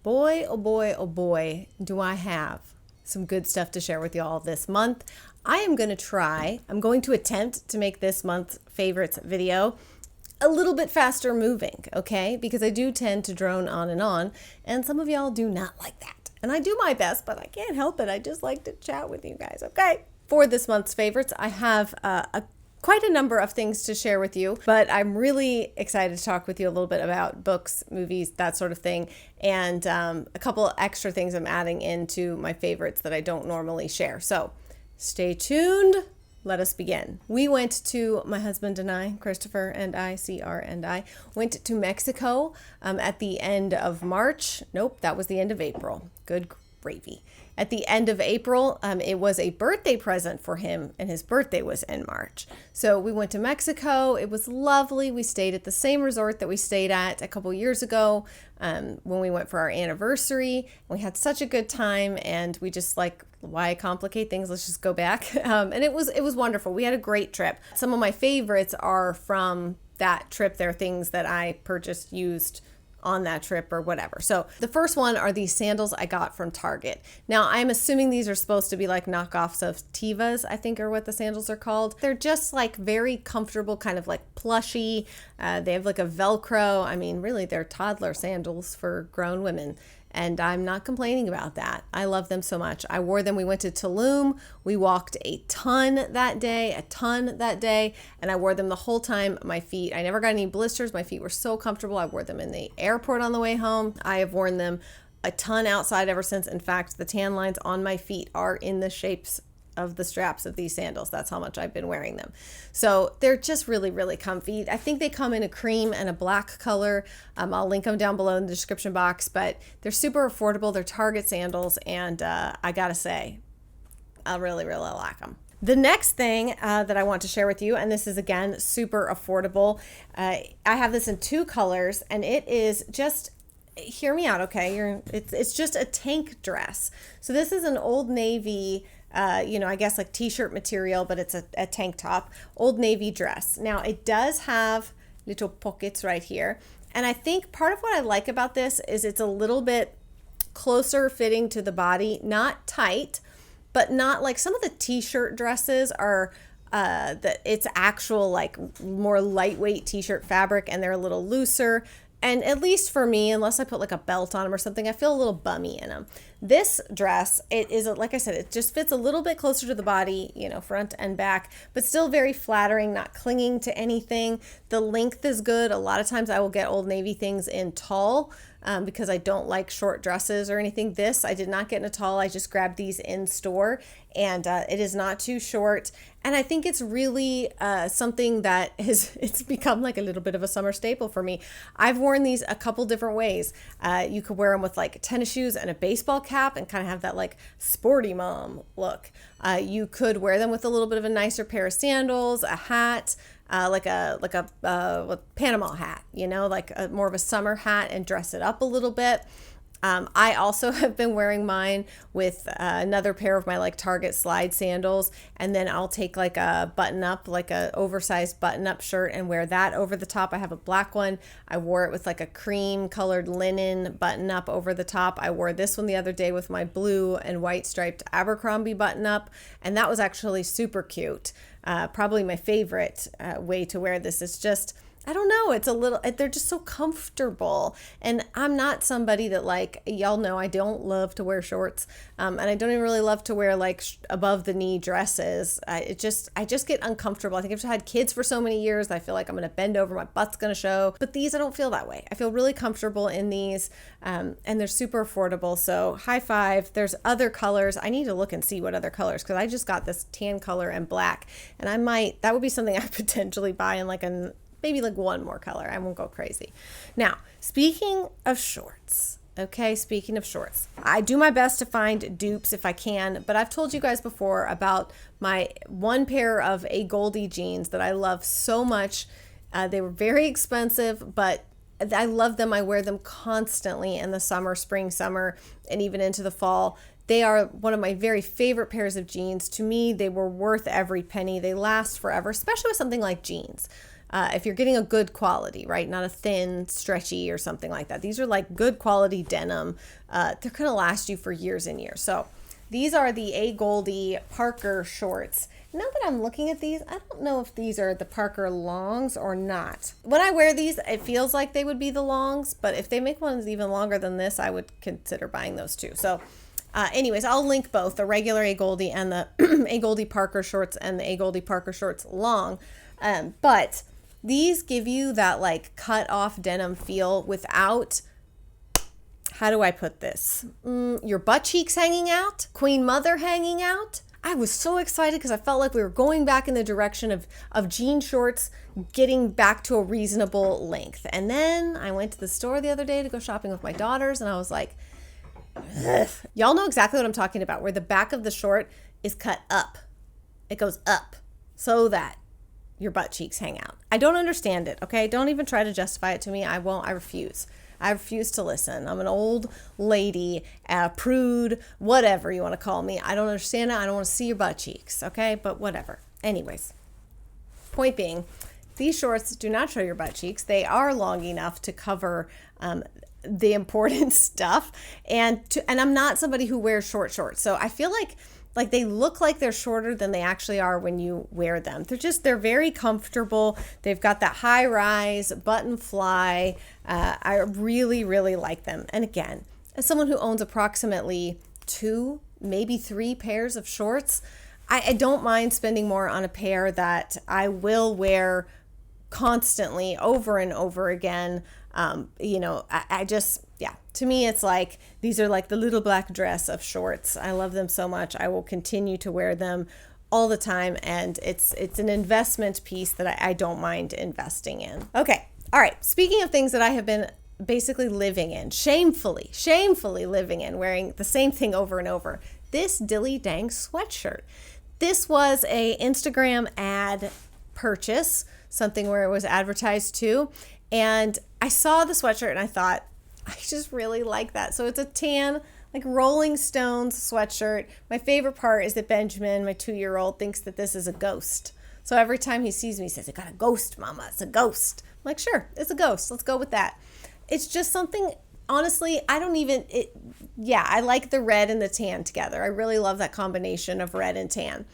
boy, oh boy, oh boy, do I have some good stuff to share with y'all this month. I'm going to attempt to make this month's favorites video a little bit faster moving, okay? Because I do tend to drone on, and some of y'all do not like that. And I do my best, but I can't help it. I just like to chat with you guys, okay? For this month's favorites, I have quite a number of things to share with you, but I'm really excited to talk with you a little bit about books, movies, that sort of thing, and a couple extra things I'm adding into my favorites that I don't normally share. So stay tuned. Let us begin. We went to, my husband and I, Christopher and I, CR and I, went to Mexico at the end of March. Nope, that was the end of April. Good gravy. At the end of April, it was a birthday present for him, and his birthday was in March. So we went to Mexico. It was lovely. We stayed at the same resort that we stayed at a couple years ago when we went for our anniversary. We had such a good time, and we just why complicate things? Let's just go back. And it was wonderful. We had a great trip. Some of my favorites are from that trip. They're things that I purchased used on that trip or whatever. So the first one are these sandals I got from Target. Now I'm assuming these are supposed to be like knockoffs of Tevas, I think are what the sandals are called. They're just like very comfortable, kind of like plushy. They have like a Velcro. I mean, really they're toddler sandals for grown women. And I'm not complaining about that. I love them so much. I wore them. We went to Tulum. We walked a ton that day, and I wore them the whole time. My feet, I never got any blisters. My feet were so comfortable. I wore them in the airport on the way home. I have worn them a ton outside ever since. In fact, the tan lines on my feet are in the shapes of the straps of these sandals. That's how much I've been wearing them. So they're just really, really comfy. I think they come in a cream and a black color. I'll link them down below in the description box, but they're super affordable. They're Target sandals, and I gotta say, I really, really like them. The next thing that I want to share with you, and this is again super affordable. I have this in two colors, and it is just, hear me out, okay? It's just a tank dress. So this is an Old Navy I guess like t-shirt material, but it's a tank top, Old Navy dress. Now it does have little pockets right here. And I think part of what I like about this is it's a little bit closer fitting to the body, not tight, but not like some of the t-shirt dresses are that it's actual like more lightweight t-shirt fabric, and they're a little looser. And at least for me, unless I put like a belt on them or something, I feel a little bummy in them. This dress, it is, like I said, it just fits a little bit closer to the body, front and back, but still very flattering, not clinging to anything. The length is good. A lot of times I will get Old Navy things in tall because I don't like short dresses or anything. This, I did not get in a tall. I just grabbed these in store, and it is not too short. And I think it's really something that it's become like a little bit of a summer staple for me. I've worn these a couple different ways. You could wear them with like tennis shoes and a baseball cap and kind of have that like sporty mom look. You could wear them with a little bit of a nicer pair of sandals, a hat, like a Panama hat, like more of a summer hat, and dress it up a little bit. I also have been wearing mine with another pair of my like Target slide sandals, and then I'll take like a button up, like a oversized button up shirt, and wear that over the top. I have a black one. I wore it with like a cream colored linen button up over the top. I wore this one the other day with my blue and white striped Abercrombie button up, and that was actually super cute. Probably my favorite way to wear this is just, I don't know, they're just so comfortable. And I'm not somebody that, like, y'all know I don't love to wear shorts. And I don't even really love to wear like above the knee dresses. I just get uncomfortable. I think I've had kids for so many years. I feel like I'm going to bend over, my butt's going to show. But these, I don't feel that way. I feel really comfortable in these, and they're super affordable. So high five. There's other colors. I need to look and see what other colors, because I just got this tan color and black. And that would be something I potentially buy in like maybe like one more color. I won't go crazy. Now, speaking of shorts, I do my best to find dupes if I can, but I've told you guys before about my one pair of a Goldie jeans that I love so much. They were very expensive, but I love them. I wear them constantly in the summer, spring, summer, and even into the fall. They are one of my very favorite pairs of jeans. To me, they were worth every penny. They last forever, especially with something like jeans. if you're getting a good quality, right? Not a thin, stretchy or something like that. These are like good quality denim. They're going to last you for years and years. So these are the A. Goldie Parker shorts. Now that I'm looking at these, I don't know if these are the Parker longs or not. When I wear these, it feels like they would be the longs, but if they make ones even longer than this, I would consider buying those too. So anyways, I'll link both the regular A. Goldie and the A. Goldie Parker shorts and the A. Goldie Parker shorts long. But these give you that like cut off denim feel without, how do I put this? Your butt cheeks hanging out, Queen Mother hanging out. I was so excited because I felt like we were going back in the direction of jean shorts, getting back to a reasonable length. And then I went to the store the other day to go shopping with my daughters, and I was like, ugh. Y'all know exactly what I'm talking about, where the back of the short is cut up. It goes up so that your butt cheeks hang out. I don't understand it, okay? Don't even try to justify it to me. I won't. I refuse. I refuse to listen. I'm an old lady, prude, whatever you want to call me. I don't understand it. I don't want to see your butt cheeks, okay? But whatever. Anyways, point being, these shorts do not show your butt cheeks. They are long enough to cover the important stuff. And I'm not somebody who wears short shorts. So I feel like they look like they're shorter than they actually are when you wear them. They're very comfortable. They've got that high rise, button fly. I really, really like them. And again, as someone who owns approximately 2, maybe 3 pairs of shorts, I don't mind spending more on a pair that I will wear constantly over and over again. To me, it's like, these are like the little black dress of shorts. I love them so much. I will continue to wear them all the time. And it's an investment piece that I don't mind investing in. Okay. All right. Speaking of things that I have been basically living in, shamefully living in, wearing the same thing over and over, this dilly dang sweatshirt. This was a Instagram ad purchase, something where it was advertised too. And I saw the sweatshirt and I thought, I just really like that. So it's a tan, like Rolling Stones sweatshirt. My favorite part is that Benjamin, my 2-year-old, thinks that this is a ghost. So every time he sees me, he says, "It got a ghost, Mama. It's a ghost." I'm like, sure, it's a ghost. Let's go with that. It's just something, honestly, I like the red and the tan together. I really love that combination of red and tan.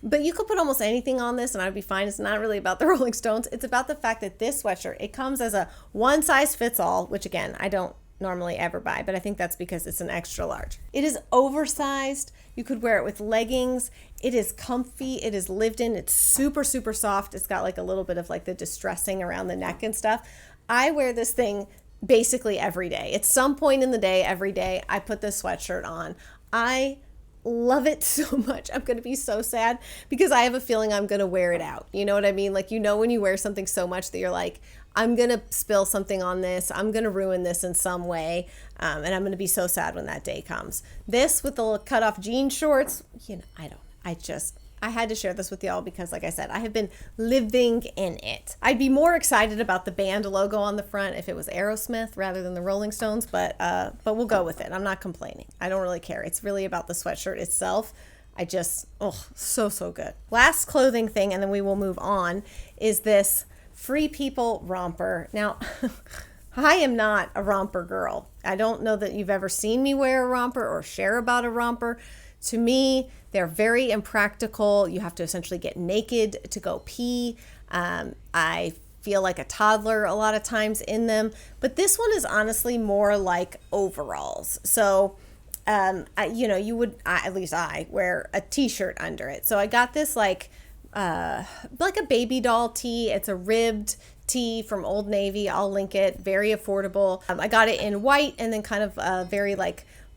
But you could put almost anything on this and I'd be fine. It's not really about the Rolling Stones. It's about the fact that this sweatshirt, it comes as a one size fits all, which again, I don't normally ever buy, but I think that's because it's an extra large. It is oversized. You could wear it with leggings. It is comfy. It is lived in. It's super, super soft. It's got like a little bit of like the distressing around the neck and stuff. I wear this thing basically every day. At some point in the day, every day, I put this sweatshirt on. I love it so much. I'm going to be so sad because I have a feeling I'm going to wear it out. You know what I mean? Like, when you wear something so much that you're like, I'm going to spill something on this. I'm going to ruin this in some way. And I'm going to be so sad when that day comes. This with the cut off jean shorts, I had to share this with y'all because, like I said, I have been living in it. I'd be more excited about the band logo on the front if it was Aerosmith rather than the Rolling Stones, but we'll go with it. I'm not complaining. I don't really care. It's really about the sweatshirt itself. So good. Last clothing thing, and then we will move on, is this Free People romper. Now, I am not a romper girl. I don't know that you've ever seen me wear a romper or share about a romper. To me, they're very impractical. You have to essentially get naked to go pee. I feel like a toddler a lot of times in them. But this one is honestly more like overalls. So, at least I wear a t-shirt under it. So I got this like a baby doll tee. It's a ribbed tee from Old Navy. I'll link it. Very affordable. I got it in white and then kind of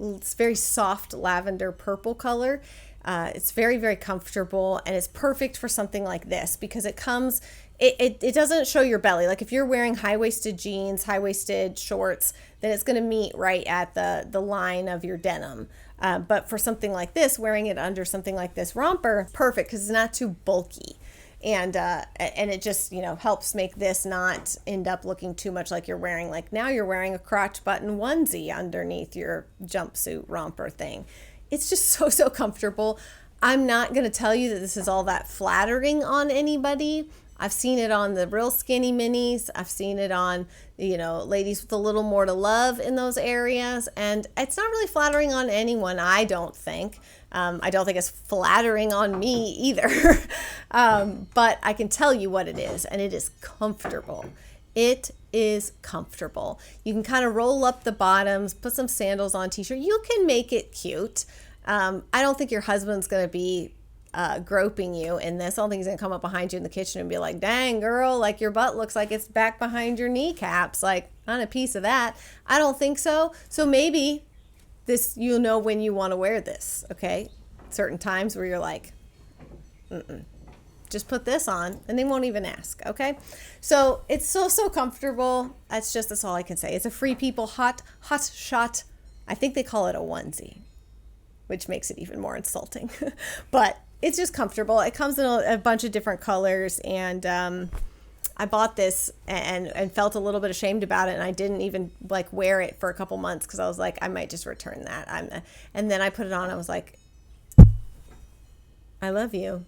it's very soft lavender purple color. It's very, very comfortable and it's perfect for something like this because it doesn't show your belly. Like if you're wearing high-waisted jeans, high-waisted shorts, then it's going to meet right at the line of your denim. But for something like this, wearing it under something like this romper, perfect because it's not too bulky. And it just, helps make this not end up looking too much like you're wearing, like now you're wearing a crotch button onesie underneath your jumpsuit romper thing. It's just so comfortable. I'm not going to tell you that this is all that flattering on anybody. I've seen it on the real skinny minis. I've seen it on, ladies with a little more to love in those areas. And it's not really flattering on anyone, I don't think. I don't think it's flattering on me either. But I can tell you what it is, and it is comfortable. It is comfortable. You can kind of roll up the bottoms, put some sandals on, t-shirt. You can make it cute. I don't think your husband's going to be groping you in this. I don't think he's gonna come up behind you in the kitchen and be like, dang girl, like your butt looks like it's back behind your kneecaps, like on a piece of that. I don't think so. So maybe this, when you want to wear this, okay? Certain times where you're like, just put this on and they won't even ask, okay? So it's so comfortable. That's all I can say. It's a Free People hot shot. I think they call it a onesie, which makes it even more insulting. But it's just comfortable. It comes in a bunch of different colors, and I bought this and felt a little bit ashamed about it, and I didn't even like wear it for a couple months because I was like, I might just return that. And then I put it on. I was like, I love you.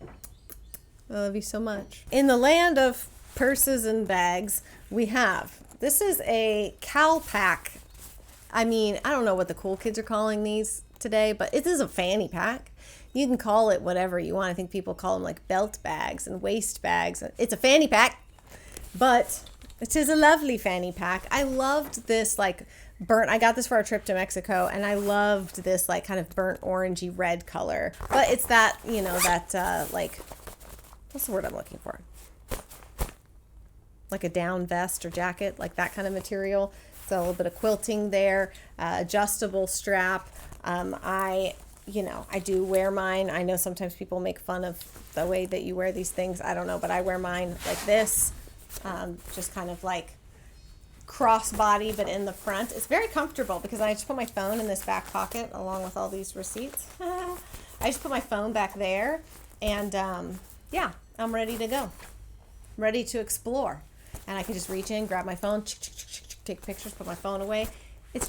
I love you so much. In the land of purses and bags, this is a CalPack. I mean, I don't know what the cool kids are calling these today, but it is a fanny pack. You can call it whatever you want. I think people call them like belt bags and waist bags. It's a fanny pack, but it is a lovely fanny pack. I loved this I got this for our trip to Mexico, and I loved this like kind of burnt orangey red color. But it's that, what's the word I'm looking for? Like a down vest or jacket, like that kind of material. So a little bit of quilting there, adjustable strap. I do wear mine. I know sometimes people make fun of the way that you wear these things. I don't know, but I wear mine like this, just kind of like crossbody, but in the front. It's very comfortable because I just put my phone in this back pocket along with all these receipts. I just put my phone back there, and I'm ready to go. I'm ready to explore. And I can just reach in, grab my phone, take pictures, put my phone away. It's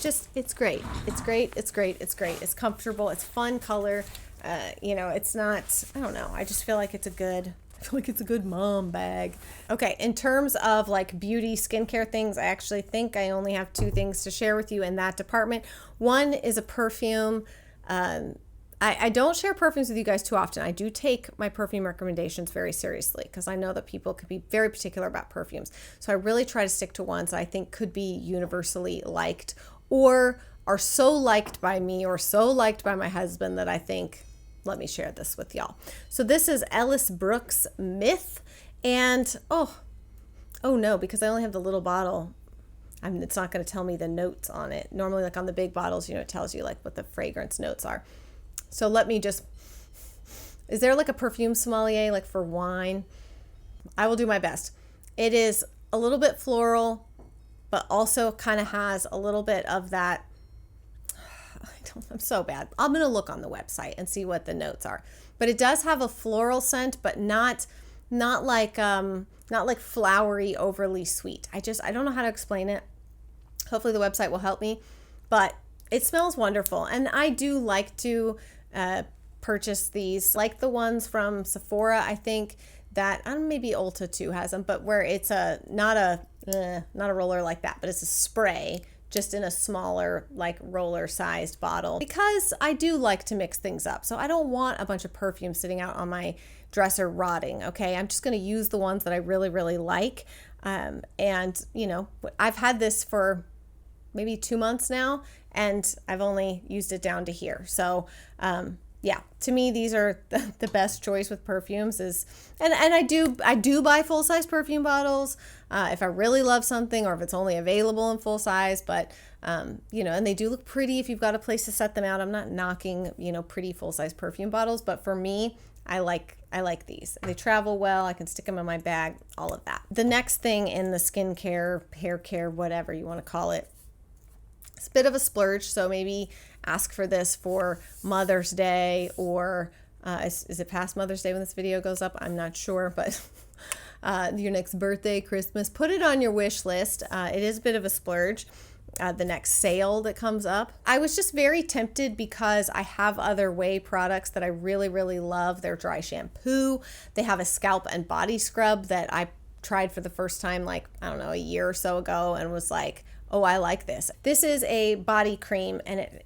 great. It's great. It's comfortable. It's fun color. It's not, I don't know. I just feel like it's a good mom bag. Okay. In terms of like beauty, skincare things, I actually think I only have 2 things to share with you in that department. One is a perfume. I don't share perfumes with you guys too often. I do take my perfume recommendations very seriously because I know that people could be very particular about perfumes. So I really try to stick to ones that I think could be universally liked or are so liked by me or so liked by my husband that I think, let me share this with y'all. So this is Ellis Brooks Myth. And, oh no, because I only have the little bottle. It's not going to tell me the notes on it. Normally, like on the big bottles, it tells you like what the fragrance notes are. So let me just, is there like a perfume sommelier like for wine? I will do my best. It is a little bit floral, but also kind of has a little bit of that, I'm so bad. I'm going to look on the website and see what the notes are. But it does have a floral scent, but not like flowery, overly sweet. I don't know how to explain it. Hopefully the website will help me, but it smells wonderful. And I do like to purchase these, like the ones from Sephora. I think that maybe Ulta too has them, but where it's not a roller like that, but it's a spray just in a smaller like roller sized bottle, because I do like to mix things up. So I don't want a bunch of perfume sitting out on my dresser rotting. Okay, I'm just going to use the ones that I really, really like. And I've had this for maybe 2 months now, and I've only used it down to here. So, to me, these are the best choice with perfumes and I do buy full-size perfume bottles, if I really love something or if it's only available in full size, but, and they do look pretty if you've got a place to set them out. I'm not knocking, pretty full-size perfume bottles, but for me, I like these. They travel well. I can stick them in my bag, all of that. The next thing in the skincare, hair care, whatever you want to call it, it's a bit of a splurge, so maybe ask for this for Mother's Day, or is it past Mother's Day when this video goes up? I'm not sure, but your next birthday, Christmas, put it on your wish list. It is a bit of a splurge. the next sale that comes up. I was just very tempted because I have other Way products that I really, really love. Their dry shampoo. They have a scalp and body scrub that I tried for the first time, like, I don't know, a year or so ago, and was like, oh, I like this. This is a body cream, and it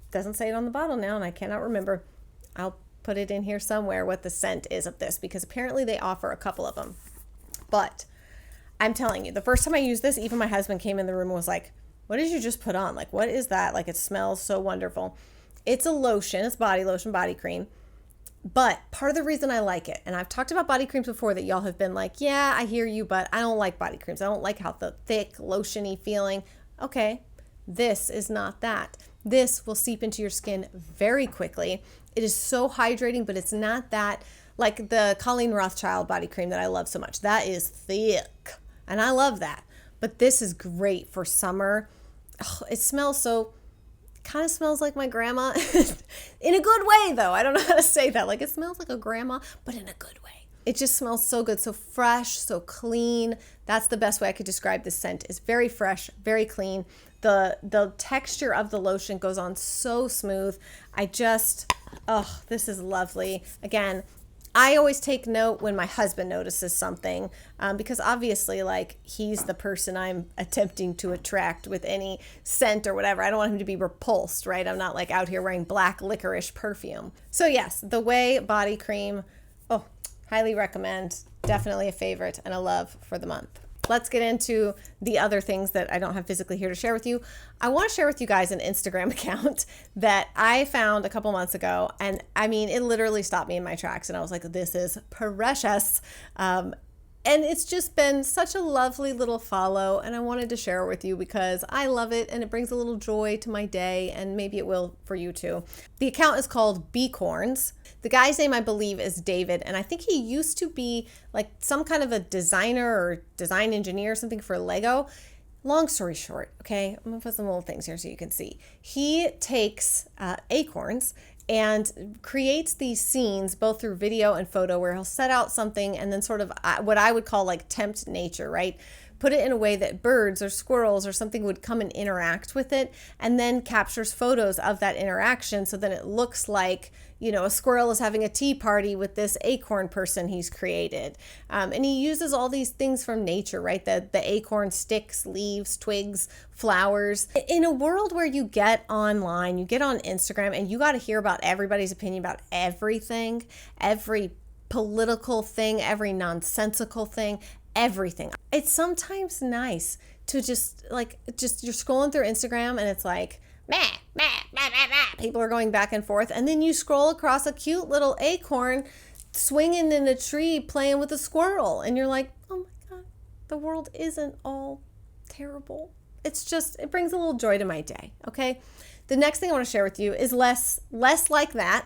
doesn't say it on the bottle now, and I cannot remember. I'll put it in here somewhere what the scent is of this, because apparently they offer a couple of them. But I'm telling you, the first time I used this, even my husband came in the room and was like, what did you just put on? Like, what is that? Like, it smells so wonderful. It's a lotion. It's body lotion, body cream. But part of the reason I like it, and I've talked about body creams before that y'all have been like, yeah, I hear you, but I don't like body creams. I don't like how the thick, lotiony feeling. Okay, this is not that. This will seep into your skin very quickly. It is so hydrating, but it's not that, like the Colleen Rothschild body cream that I love so much. That is thick, and I love that. But this is great for summer. Oh, it smells so, kind of smells like my grandma in a good way though. I don't know how to say that. Like, it smells like a grandma, but in a good way. It just smells so good, so fresh, so clean. That's the best way I could describe this scent. Is very fresh, very clean. The texture of the lotion goes on so smooth. Oh, this is lovely. Again, I always take note when my husband notices something, because obviously, like, he's the person I'm attempting to attract with any scent or whatever. I don't want him to be repulsed, right? I'm not like out here wearing black licorice perfume. So yes, the Way body cream, oh, highly recommend. Definitely a favorite and a love for the month. Let's get into the other things that I don't have physically here to share with you. I want to share with you guys an Instagram account that I found a couple months ago. And I mean, it literally stopped me in my tracks. And I was like, this is precious. And it's just been such a lovely little follow. And I wanted to share it with you because I love it. And it brings a little joy to my day. And maybe it will for you too. The account is called Beacorns. The guy's name, I believe, is David, and I think he used to be like some kind of a designer or design engineer or something for Lego. Long story short, okay, I'm gonna put some little things here so you can see. He takes acorns and creates these scenes both through video and photo where he'll set out something and then sort of what I would call like tempt nature, right? Put it in a way that birds or squirrels or something would come and interact with it, and then captures photos of that interaction so that it looks like, you know, a squirrel is having a tea party with this acorn person he's created. And he uses all these things from nature, right? The acorn sticks, leaves, twigs, flowers. In a world where you get online, you get on Instagram, and you got to hear about everybody's opinion about everything, every political thing, every nonsensical thing, everything. It's sometimes nice to just you're scrolling through Instagram and it's like, meh, meh, meh, meh, meh. People are going back and forth. And then you scroll across a cute little acorn swinging in a tree playing with a squirrel. And you're like, oh my God, the world isn't all terrible. It's just, it brings a little joy to my day, okay? The next thing I want to share with you is less like that,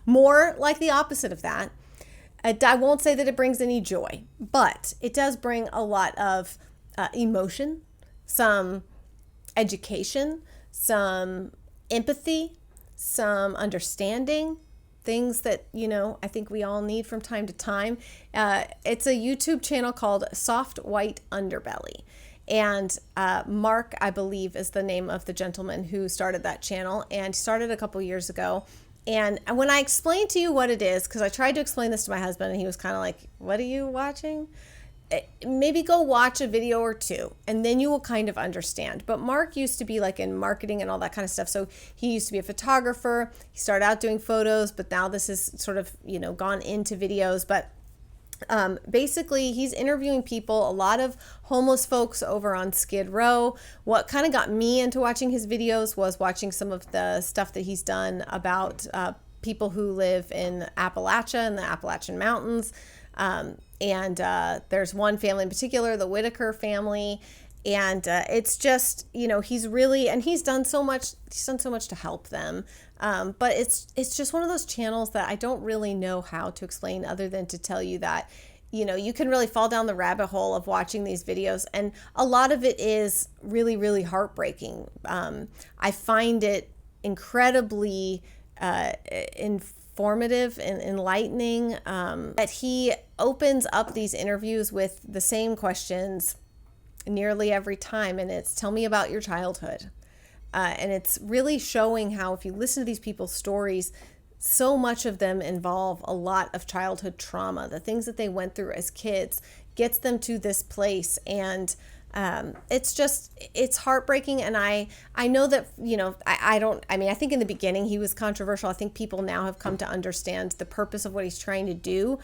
more like the opposite of that. I won't say that it brings any joy, but it does bring a lot of emotion, some education, some empathy, some understanding, things that, you know, I think we all need from time to time. It's a YouTube channel called Soft White Underbelly. And Mark, I believe, is the name of the gentleman who started that channel, and started a couple years ago. And when I explained to you what it is, because I tried to explain this to my husband and he was kind of like, what are you watching? Maybe go watch a video or two and then you will kind of understand. But Mark used to be like in marketing and all that kind of stuff. So he used to be a photographer. He started out doing photos, but now this is sort of, you know, gone into videos. But basically he's interviewing people, a lot of homeless folks over on Skid Row. What kind of got me into watching his videos was watching some of the stuff that he's done about people who live in Appalachia and the Appalachian Mountains. And there's one family in particular, the Whitaker family. And it's just, you know, he's done so much to help them. But it's just one of those channels that I don't really know how to explain other than to tell you that, you know, you can really fall down the rabbit hole of watching these videos. And a lot of it is really, really heartbreaking. I find it incredibly informative and enlightening, that he opens up these interviews with the same questions nearly every time, and it's tell me about your childhood. And it's really showing how if you listen to these people's stories, so much of them involve a lot of childhood trauma. The things that they went through as kids gets them to this place. And it's heartbreaking. And I know that, I think in the beginning he was controversial. I think people now have come to understand the purpose of what he's trying to do.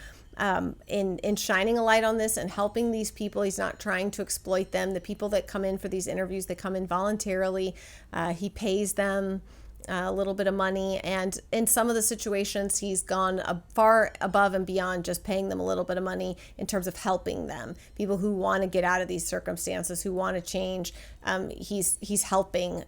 In shining a light on this and helping these people. He's not trying to exploit them. The people that come in for these interviews, they come in voluntarily. He pays them a little bit of money, and in some of the situations he's gone far above and beyond just paying them a little bit of money in terms of helping them. People who want to get out of these circumstances, who want to change, he's helping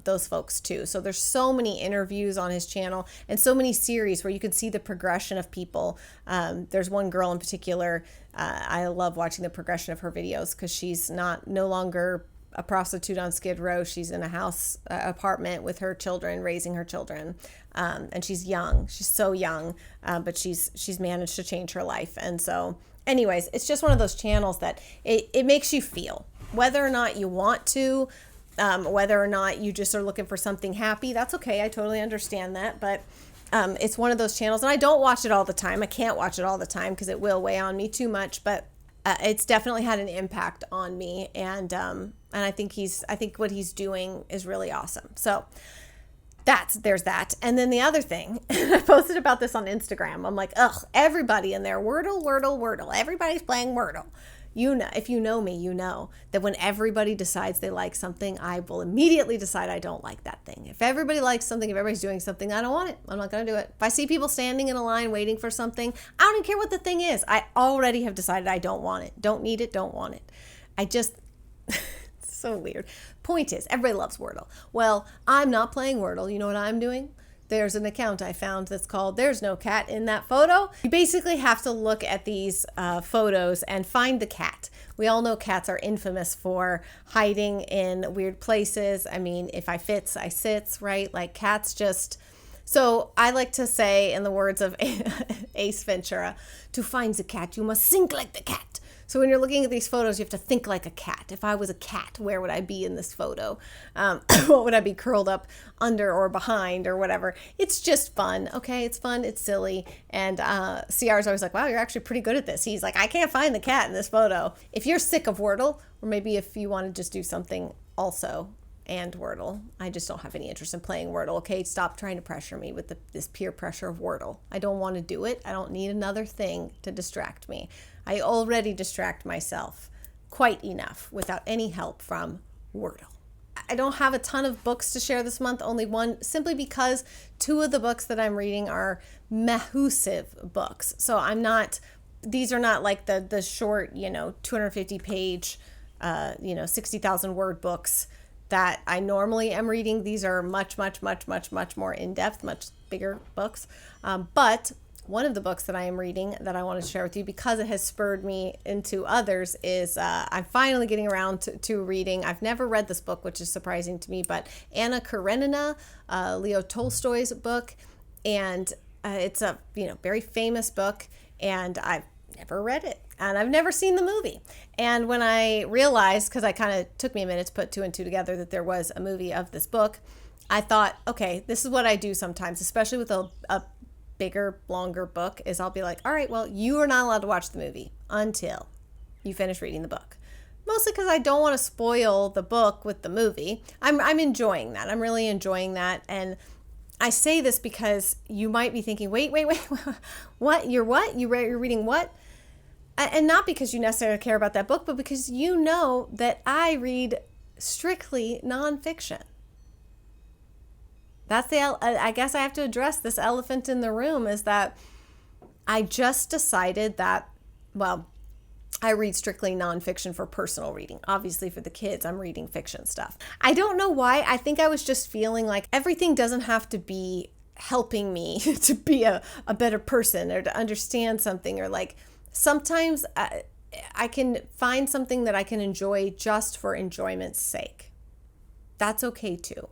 those folks too. So there's so many interviews on his channel and so many series where you can see the progression of people. There's one girl in particular, I love watching the progression of her videos because she's no longer a prostitute on Skid Row. She's in a house apartment with her children, raising her children, and she's young. She's so young, but she's managed to change her life. And so, anyways, it's just one of those channels that it makes you feel, whether or not you want to, whether or not you just are looking for something happy. That's okay. I totally understand that, but it's one of those channels, and I don't watch it all the time. I can't watch it all the time because it will weigh on me too much, but it's definitely had an impact on me, and I think what he's doing is really awesome. So there's that. And then the other thing, I posted about this on Instagram. I'm like, ugh, everybody in there, Wordle, Wordle, Wordle. Everybody's playing Wordle. If you know me, you know that when everybody decides they like something, I will immediately decide I don't like that thing. If everybody likes something, if everybody's doing something, I don't want it. I'm not going to do it. If I see people standing in a line waiting for something, I don't even care what the thing is. I already have decided I don't want it. Don't need it. Don't want it. It's so weird. Point is, everybody loves Wordle. Well, I'm not playing Wordle. You know what I'm doing? There's an account I found that's called There's No Cat in That Photo. You basically have to look at these photos and find the cat. We all know cats are infamous for hiding in weird places. I mean, if I fits, I sits, right? Like cats just... So I like to say, in the words of Ace Ventura, to find the cat, you must think like the cat. So when you're looking at these photos, you have to think like a cat. If I was a cat, where would I be in this photo? What would I be curled up under or behind or whatever? It's just fun. Okay, it's fun. It's silly. And CR's always like, wow, you're actually pretty good at this. He's like, I can't find the cat in this photo. If you're sick of Wordle, or maybe if you want to just do something also and Wordle, I just don't have any interest in playing Wordle. Okay, stop trying to pressure me with this peer pressure of Wordle. I don't want to do it. I don't need another thing to distract me. I already distract myself quite enough without any help from Wordle. I don't have a ton of books to share this month, only one, simply because two of the books that I'm reading are massive books. So these are not like the short, 250 page, 60,000 word books that I normally am reading. These are much, much, much, much, much more in-depth, much bigger books. But one of the books that I am reading that I want to share with you, because it has spurred me into others, is I'm finally getting around to reading. I've never read this book, which is surprising to me, but Anna Karenina, Leo Tolstoy's book. And it's a very famous book, and I've never read it. And I've never seen the movie. And when I realized, because I kind of took me a minute to put two and two together, that there was a movie of this book, I thought, okay, this is what I do sometimes, especially with a bigger, longer book, is I'll be like, all right, well, you are not allowed to watch the movie until you finish reading the book. Mostly because I don't want to spoil the book with the movie. I'm enjoying that. I'm really enjoying that. And I say this because you might be thinking, wait, what? You're reading what? And not because you necessarily care about that book, but because you know that I read strictly nonfiction. I guess I have to address this elephant in the room, is that I just decided that, I read strictly nonfiction for personal reading. Obviously for the kids, I'm reading fiction stuff. I don't know why. I think I was just feeling like everything doesn't have to be helping me to be a better person or to understand something, or like sometimes I can find something that I can enjoy just for enjoyment's sake. That's okay too.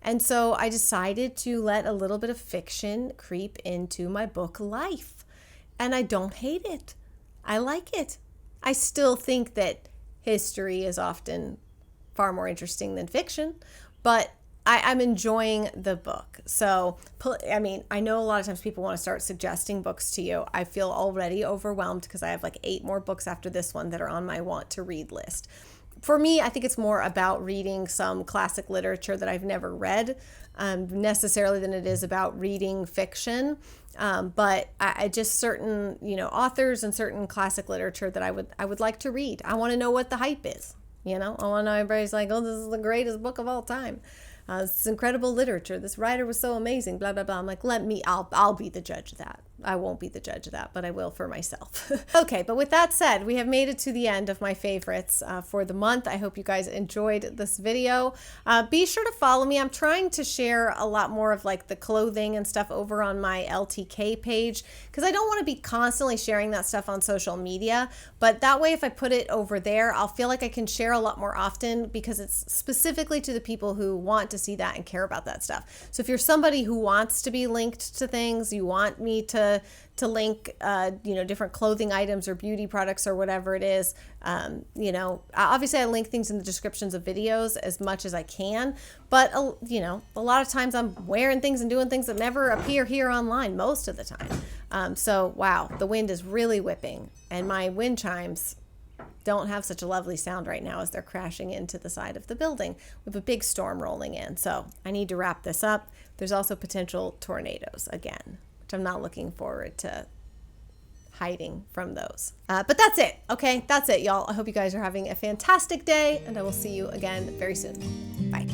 And so I decided to let a little bit of fiction creep into my book life. And I don't hate it. I like it. I still think that history is often far more interesting than fiction, but I'm enjoying the book. So, I mean, I know a lot of times people want to start suggesting books to you. I feel already overwhelmed because I have like 8 more books after this one that are on my want to read list. For me, I think it's more about reading some classic literature that I've never read necessarily than it is about reading fiction. But I just certain, authors and certain classic literature that I would like to read. I want to know what the hype is. I want to know everybody's like, oh, this is the greatest book of all time. This incredible literature. This writer was so amazing, blah, blah, blah. I'm like, I'll be the judge of that. I won't be the judge of that, but I will for myself. Okay, but with that said, we have made it to the end of my favorites for the month. I hope you guys enjoyed this video. Be sure to follow me. I'm trying to share a lot more of like the clothing and stuff over on my LTK page because I don't want to be constantly sharing that stuff on social media. But that way, if I put it over there, I'll feel like I can share a lot more often because it's specifically to the people who want to see that and care about that stuff. So if you're somebody who wants to be linked to things, you want me to link, different clothing items or beauty products or whatever it is, obviously I link things in the descriptions of videos as much as I can, but, a lot of times I'm wearing things and doing things that never appear here online most of the time. So, wow, the wind is really whipping and my wind chimes don't have such a lovely sound right now as they're crashing into the side of the building with a big storm rolling in. So I need to wrap this up. There's also potential tornadoes again, which I'm not looking forward to hiding from those. But that's it. Okay, that's it, y'all. I hope you guys are having a fantastic day and I will see you again very soon. Bye.